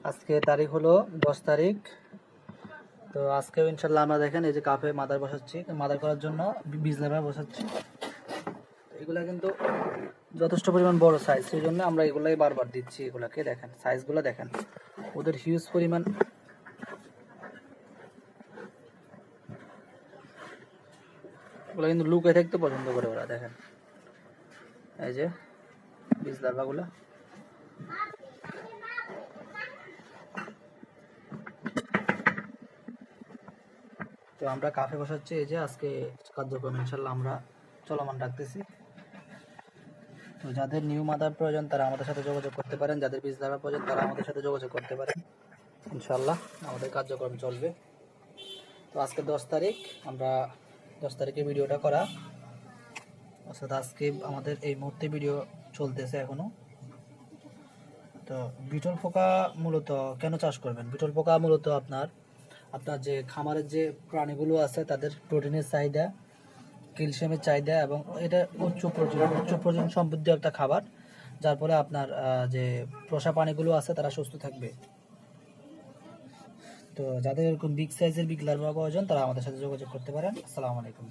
আজকে তারিখ হলো 10 তারিখ। তো আজকেও ইনশাল্লাহ আমরা দেখেন এই যে কাপে মাদার বসাচ্ছি, মাদার করার জন্য বীজ লেবার বসাচ্ছি। এগুলা কিন্তু যথেষ্ট পরিমাণ বড় সাইজ, সেই জন্য আমরা এগুলাই বারবার দিচ্ছি। এগুলাকে দেখেন, সাইজগুলো দেখেন, ওদের হিউজ পরিমাণ। ওগুলো কিন্তু লুকে থাকতে পছন্দ করে ওরা, দেখেন এই যে বীজ লার্ভাগুলো। তো আমরা কাফে বসাচ্ছি, এই যে আজকে কার্যক্রম ইনশাল্লাহ আমরা চলমান রাখতেছি। তো যাদের নিউ মাদার প্রয়োজন তারা আমাদের সাথে যোগাযোগ করতে পারেন, যাদের বীজ লার্ভা প্রয়োজন তারা আমাদের সাথে যোগাযোগ করতে পারেন। ইনশাল্লাহ আমাদের কার্যক্রম চলবে। তো আজকে 10 তারিখ, আমরা 10 তারিখে ভিডিওটা করা, অর্থাৎ আজকে আমাদের এই মুহূর্তে ভিডিও চলতেছে এখনো। তো বিটল পোকা মূলত কেন চাষ করবেন? বিটল পোকা মূলত আপনার যে খামারের যে প্রাণীগুলো আছে তাদের প্রোটিনের চাহিদা, ক্যালসিয়ামের চাহিদা, এবং এটা উচ্চ প্রোটিন সমৃদ্ধ একটা খাবার, যার ফলে আপনার যে পোষা প্রাণীগুলো আছে তারা সুস্থ থাকবে। তো যাদের এরকম বিগ সাইজের বিগ লার্ভা প্রয়োজন তারা আমাদের সাথে যোগাযোগ করতে পারেন। আসসালামু আলাইকুম।